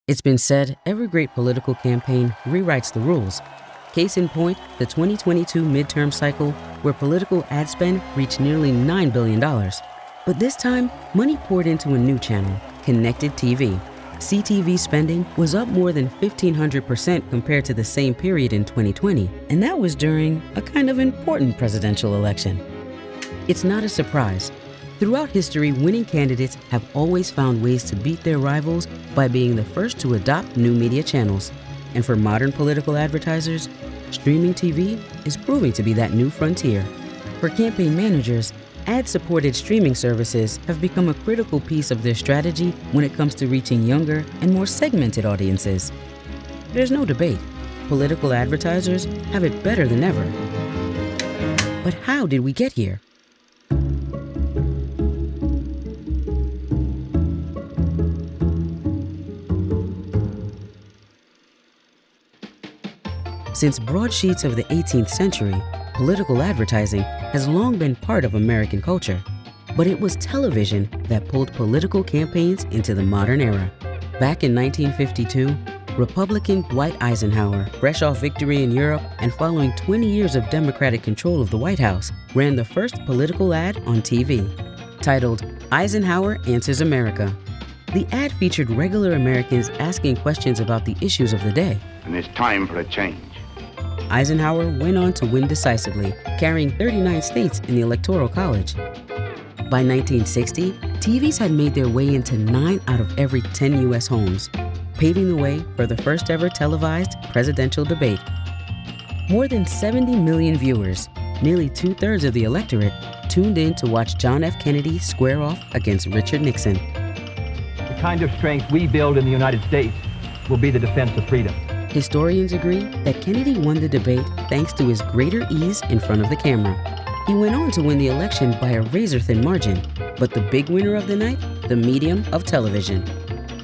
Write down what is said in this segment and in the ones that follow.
It's been said every great political campaign rewrites the rules. Case in point, the 2022 midterm cycle, where political ad spend reached nearly $9 billion. But this time, money poured into a new channel, connected TV. CTV spending was up more than 1,500% compared to the same period in 2020, and that was during a kind of important presidential election. It's not a surprise. Throughout history, winning candidates have always found ways to beat their rivals by being the first to adopt new media channels. And for modern political advertisers, streaming TV is proving to be that new frontier. For campaign managers, ad-supported streaming services have become a critical piece of their strategy when it comes to reaching younger and more segmented audiences. There's no debate. Political advertisers have it better than ever. But how did we get here? Since broadsheets of the 18th century, political advertising has long been part of American culture. But it was television that pulled political campaigns into the modern era. Back in 1952, Republican Dwight Eisenhower, fresh off victory in Europe and following 20 years of Democratic control of the White House, ran the first political ad on TV, titled Eisenhower Answers America. The ad featured regular Americans asking questions about the issues of the day. And it's time for a change. Eisenhower went on to win decisively, carrying 39 states in the Electoral College. By 1960, TVs had made their way into 9 out of every 10 U.S. homes, paving the way for the first ever televised presidential debate. More than 70 million viewers, nearly 2/3 of the electorate, tuned in to watch John F. Kennedy square off against Richard Nixon. The kind of strength we build in the United States will be the defense of freedom. Historians agree that Kennedy won the debate thanks to his greater ease in front of the camera. He went on to win the election by a razor-thin margin, but the big winner of the night, the medium of television.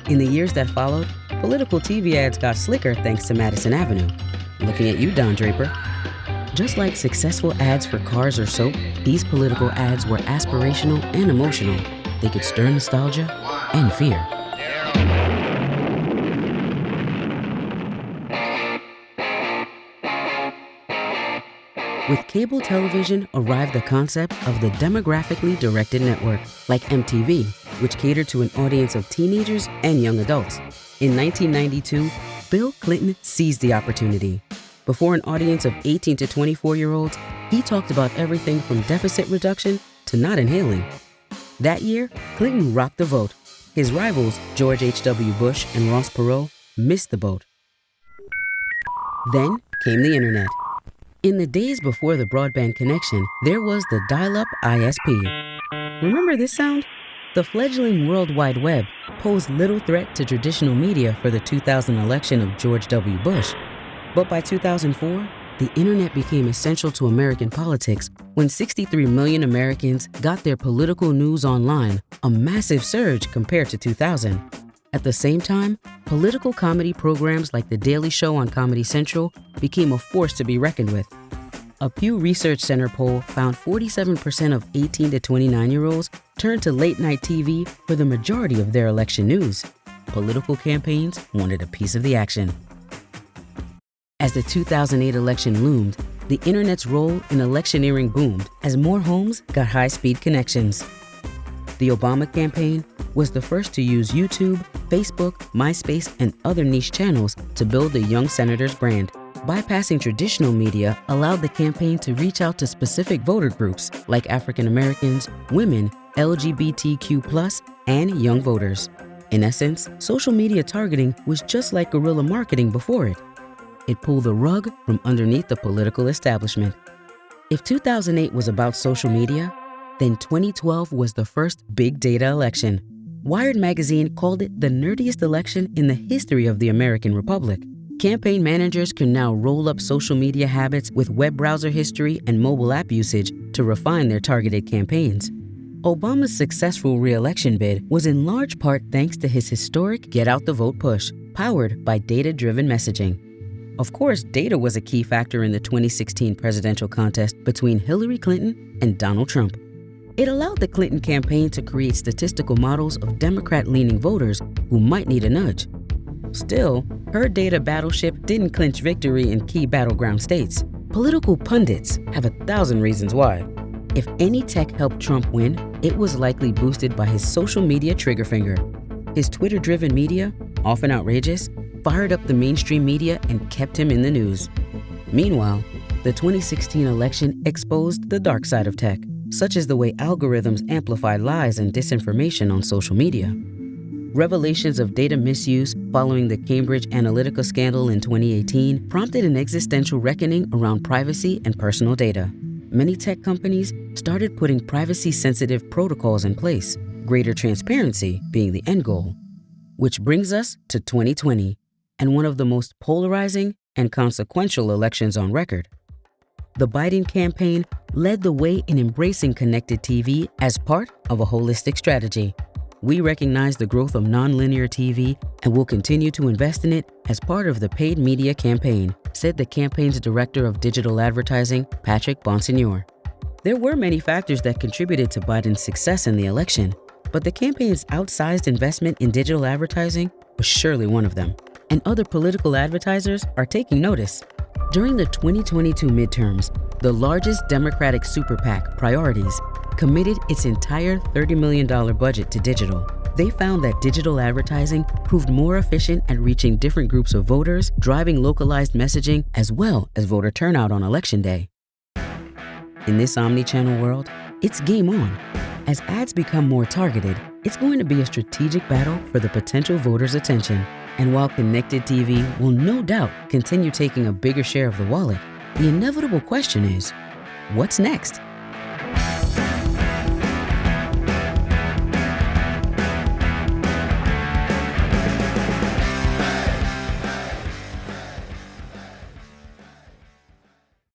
In the years that followed, political TV ads got slicker thanks to Madison Avenue. Looking at you, Don Draper. Just like successful ads for cars or soap, these political ads were aspirational and emotional. They could stir nostalgia and fear. With cable television arrived the concept of the demographically directed network, like MTV, which catered to an audience of teenagers and young adults. In 1992, Bill Clinton seized the opportunity. Before an audience of 18 to 24-year-olds, he talked about everything from deficit reduction to not inhaling. That year, Clinton rocked the vote. His rivals, George H.W. Bush and Ross Perot, missed the boat. Then came the internet. In the days before the broadband connection, there was the dial-up ISP. Remember this sound? The fledgling World Wide Web posed little threat to traditional media for the 2000 election of George W. Bush. But by 2004, the internet became essential to American politics when 63 million Americans got their political news online, a massive surge compared to 2000. At the same time, political comedy programs like The Daily Show on Comedy Central became a force to be reckoned with. A Pew Research Center poll found 47% of 18 to 29-year-olds turned to late-night TV for the majority of their election news. Political campaigns wanted a piece of the action. As the 2008 election loomed, the internet's role in electioneering boomed as more homes got high-speed connections. The Obama campaign was the first to use YouTube, Facebook, MySpace, and other niche channels to build the young senator's brand. Bypassing traditional media allowed the campaign to reach out to specific voter groups like African Americans, women, LGBTQ+, and young voters. In essence, social media targeting was just like guerrilla marketing before it. It pulled the rug from underneath the political establishment. If 2008 was about social media, then 2012 was the first big data election. Wired magazine called it the nerdiest election in the history of the American Republic. Campaign managers can now roll up social media habits with web browser history and mobile app usage to refine their targeted campaigns. Obama's successful re-election bid was in large part thanks to his historic get-out-the-vote push, powered by data-driven messaging. Of course, data was a key factor in the 2016 presidential contest between Hillary Clinton and Donald Trump. It allowed the Clinton campaign to create statistical models of Democrat-leaning voters who might need a nudge. Still, her data battleship didn't clinch victory in key battleground states. Political pundits have 1,000 reasons why. If any tech helped Trump win, it was likely boosted by his social media trigger finger. His Twitter-driven media, often outrageous, fired up the mainstream media and kept him in the news. Meanwhile, the 2016 election exposed the dark side of tech, such as the way algorithms amplify lies and disinformation on social media. Revelations of data misuse following the Cambridge Analytica scandal in 2018 prompted an existential reckoning around privacy and personal data. Many tech companies started putting privacy-sensitive protocols in place, greater transparency being the end goal. Which brings us to 2020, and one of the most polarizing and consequential elections on record. The Biden campaign led the way in embracing connected TV as part of a holistic strategy. We recognize the growth of nonlinear TV and will continue to invest in it as part of the paid media campaign, said the campaign's director of digital advertising, Patrick Bonsignor. There were many factors that contributed to Biden's success in the election, but the campaign's outsized investment in digital advertising was surely one of them. And other political advertisers are taking notice. During the 2022 midterms, the largest Democratic super PAC, Priorities, committed its entire $30 million budget to digital. They found that digital advertising proved more efficient at reaching different groups of voters, driving localized messaging, as well as voter turnout on Election Day. In this omnichannel world, it's game on. As ads become more targeted, it's going to be a strategic battle for the potential voters' attention. And while connected TV will no doubt continue taking a bigger share of the wallet, the inevitable question is, what's next?